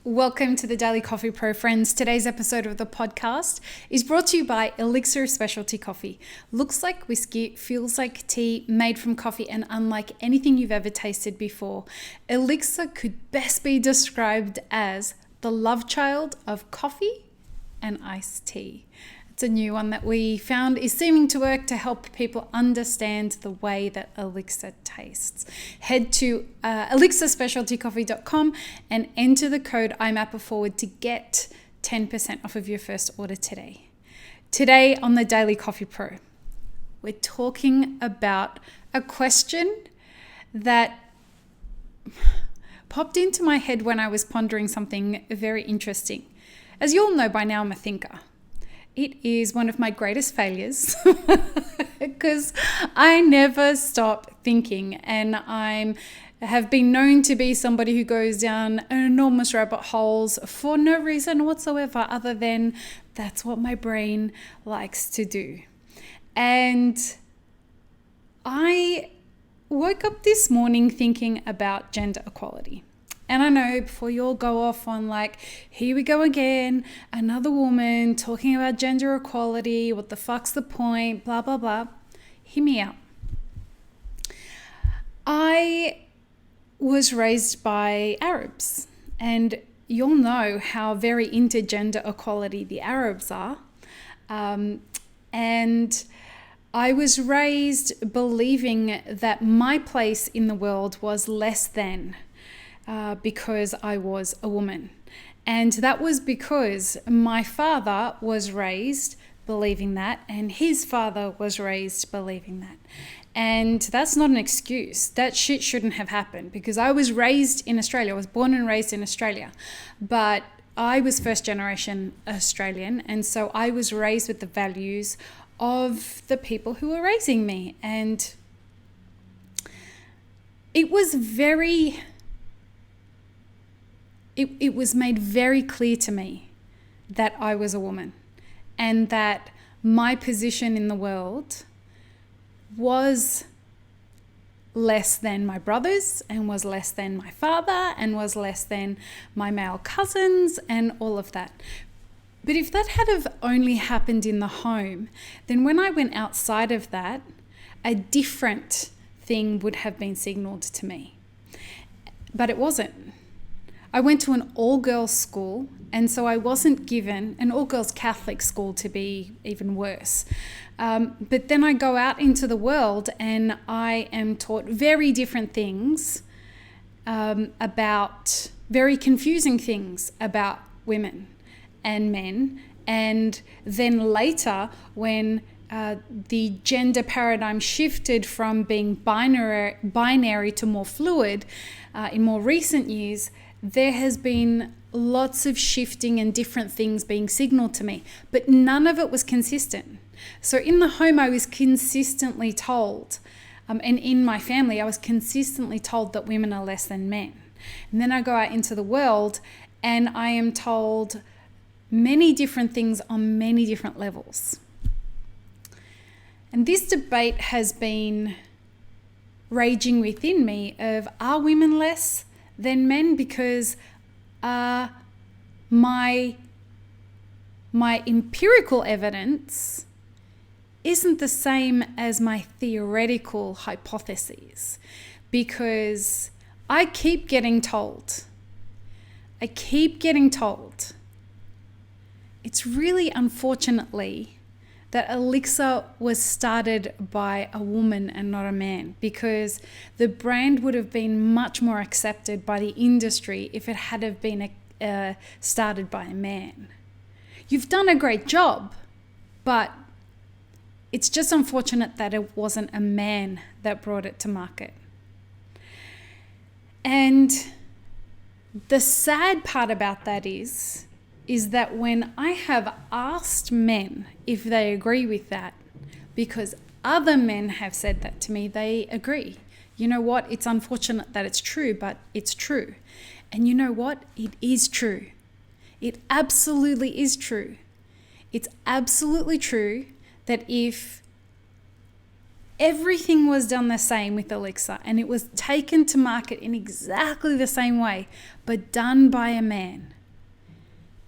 Welcome to the Daily Coffee Pro, friends. Today's episode of the podcast is brought to you by Elixir Specialty Coffee. Looks like whiskey, feels like tea, made from coffee, and unlike anything you've ever tasted before. Elixir could best be described as the love child of coffee and iced tea. It's a new one that we found is seeming to work to help people understand the way that Elixir tastes. Head to elixirspecialtycoffee.com and enter the code IMAPPERFORWARD to get 10% off of your first order today. Today on the Daily Coffee Pro, we're talking about a question that popped into my head when I was pondering something very interesting. As you all know by now, I'm a thinker. It is one of my greatest failures because I never stop thinking, and I have been known to be somebody who goes down enormous rabbit holes for no reason whatsoever other than that's what my brain likes to do. And I woke up this morning thinking about gender equality. And I know before you all go off on like, here we go again, another woman talking about gender equality, what the fuck's the point, blah, blah, blah. Hear me out. I was raised by Arabs, and you'll know how very into gender equality the Arabs are. And I was raised believing that my place in the world was less than because I was a woman. And that was because my father was raised believing that, and his father was raised believing that. And that's not an excuse. That shit shouldn't have happened because I was raised in Australia. I was born and raised in Australia. But I was first generation Australian, and so I was raised with the values of the people who were raising me. And it was It was made very clear to me that I was a woman and that my position in the world was less than my brothers and was less than my father and was less than my male cousins and all of that. But if that had have only happened in the home, then when I went outside of that, a different thing would have been signaled to me. But it wasn't. I went to an all-girls school, and so I wasn't given an all-girls Catholic school, to be even worse. But then I go out into the world and I am taught very different things about very confusing things about women and men. And then later, when the gender paradigm shifted from being binary to more fluid in more recent years, there has been lots of shifting and different things being signaled to me, but none of it was consistent. So in the home, I was consistently told, and in my family, I was consistently told that women are less than men. And then I go out into the world and I am told many different things on many different levels. And this debate has been raging within me of, are women less than men? Because my empirical evidence isn't the same as my theoretical hypotheses, because I keep getting told, it's really unfortunately that Elixir was started by a woman and not a man, because the brand would have been much more accepted by the industry if it had have been started by a man. You've done a great job, but it's just unfortunate that it wasn't a man that brought it to market. And the sad part about that is that when I have asked men if they agree with that, because other men have said that to me, they agree. You know what? It's unfortunate that it's true, but it's true. And you know what? It is true. It absolutely is true. It's absolutely true that if everything was done the same with Elixir, and it was taken to market in exactly the same way, but done by a man,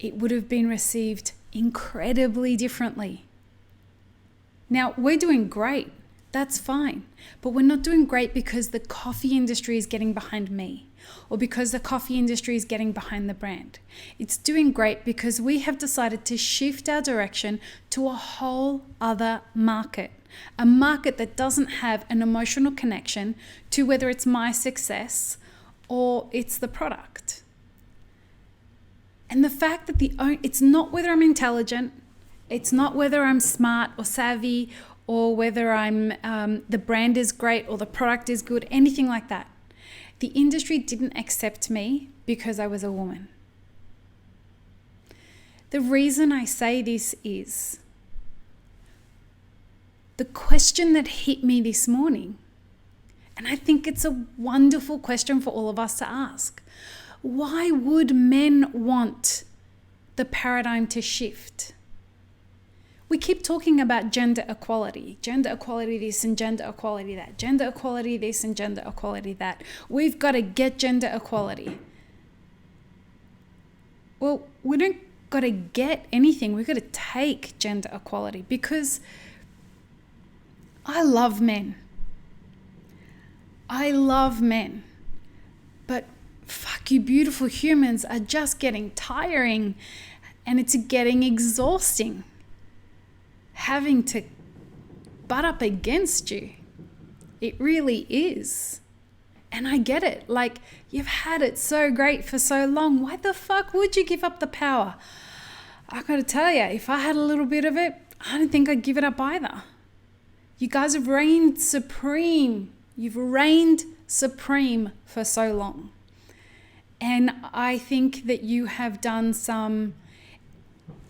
it would have been received incredibly differently. Now, we're doing great. That's fine. But we're not doing great because the coffee industry is getting behind me or because the coffee industry is getting behind the brand. It's doing great because we have decided to shift our direction to a whole other market, a market that doesn't have an emotional connection to whether it's my success or it's the product. And the fact that it's not whether I'm intelligent, it's not whether I'm smart or savvy or whether the brand is great or the product is good, anything like that. The industry didn't accept me because I was a woman. The reason I say this is the question that hit me this morning, and I think it's a wonderful question for all of us to ask. Why would men want the paradigm to shift? We keep talking about gender equality this and gender equality that, gender equality this and gender equality that. We've got to get gender equality. Well, we don't got to get anything. We've got to take gender equality because I love men. But fuck, you beautiful humans are just getting tiring and it's getting exhausting having to butt up against you. It really is. And I get it. Like, you've had it so great for so long. Why the fuck would you give up the power? I gotta tell you, if I had a little bit of it, I don't think I'd give it up either. You guys have reigned supreme. You've reigned supreme for so long. And I think that you have done some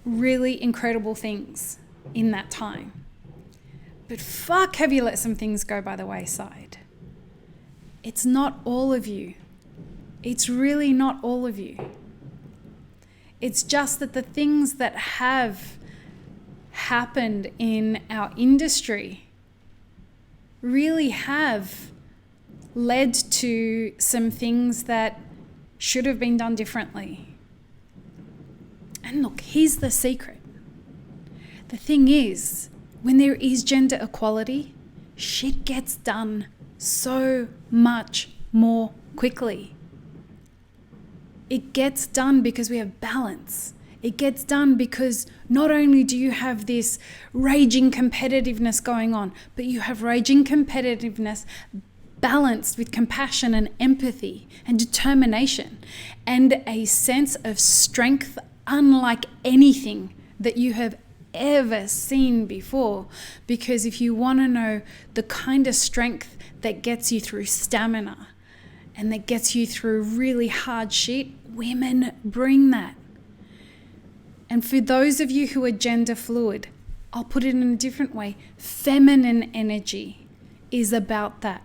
really incredible things in that time. But fuck, have you let some things go by the wayside? It's not all of you. It's really not all of you. It's just that the things that have happened in our industry really have led to some things that should have been done differently. And look, here's the secret. The thing is, when there is gender equality, shit gets done so much more quickly. It gets done because we have balance. It gets done because not only do you have this raging competitiveness going on, but you have raging competitiveness balanced with compassion and empathy and determination and a sense of strength unlike anything that you have ever seen before. Because if you want to know the kind of strength that gets you through stamina and that gets you through really hard shit, women bring that. And for those of you who are gender fluid, I'll put it in a different way. Feminine energy is about that.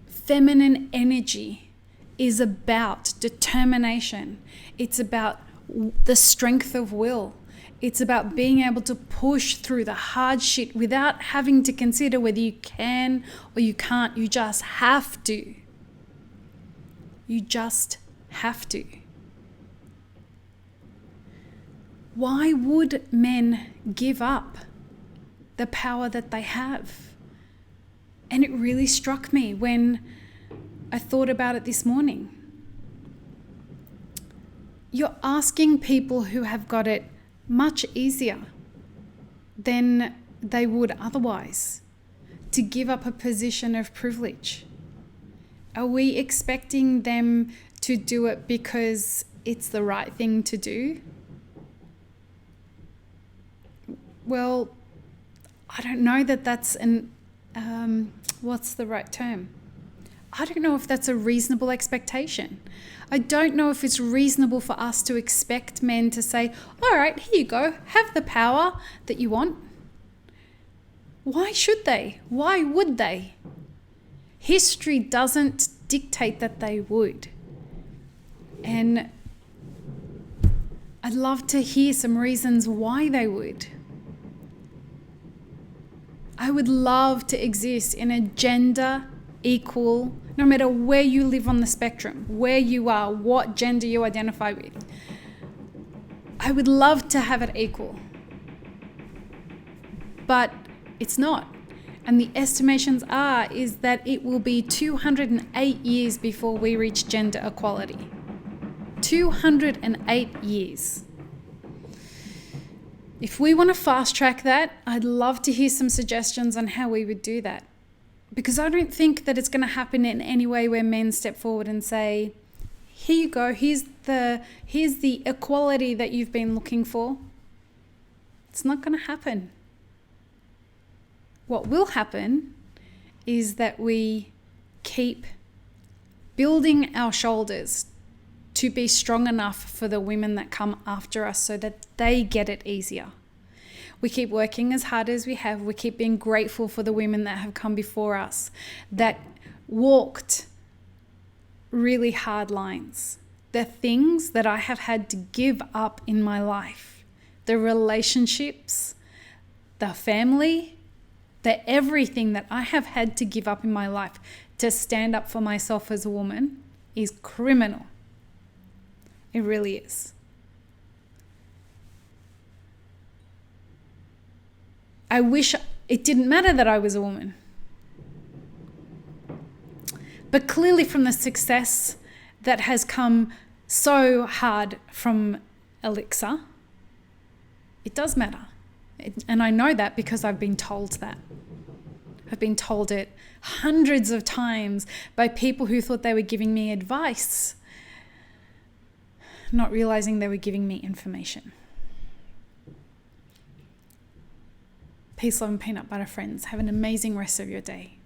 Feminine energy is about determination. It's about the strength of will. It's about being able to push through the hard shit without having to consider whether you can or you can't. You just have to. You just have to. Why would men give up the power that they have? And it really struck me when I thought about it this morning. You're asking people who have got it much easier than they would otherwise to give up a position of privilege. Are we expecting them to do it because it's the right thing to do? Well, I don't know that that's what's the right term? I don't know if that's a reasonable expectation. I don't know if it's reasonable for us to expect men to say, all right, here you go, have the power that you want. Why should they? Why would they? History doesn't dictate that they would. And I'd love to hear some reasons why they would. I would love to exist in a gender equal, no matter where you live on the spectrum, where you are, what gender you identify with. I would love to have it equal. But it's not. And the estimations is that it will be 208 years before we reach gender equality. 208 years. If we want to fast track that, I'd love to hear some suggestions on how we would do that. Because I don't think that it's going to happen in any way where men step forward and say, here you go, here's the equality that you've been looking for. It's not going to happen. What will happen is that we keep building our shoulders to be strong enough for the women that come after us so that they get it easier. We keep working as hard as we have. We keep being grateful for the women that have come before us, that walked really hard lines. The things that I have had to give up in my life, the relationships, the family, the everything that I have had to give up in my life to stand up for myself as a woman is criminal. It really is. I wish it didn't matter that I was a woman. But clearly from the success that has come so hard from Elixir, it does matter. And I know that because I've been told that. I've been told it hundreds of times by people who thought they were giving me advice, not realizing they were giving me information. Peace, love, and peanut butter, friends. Have an amazing rest of your day.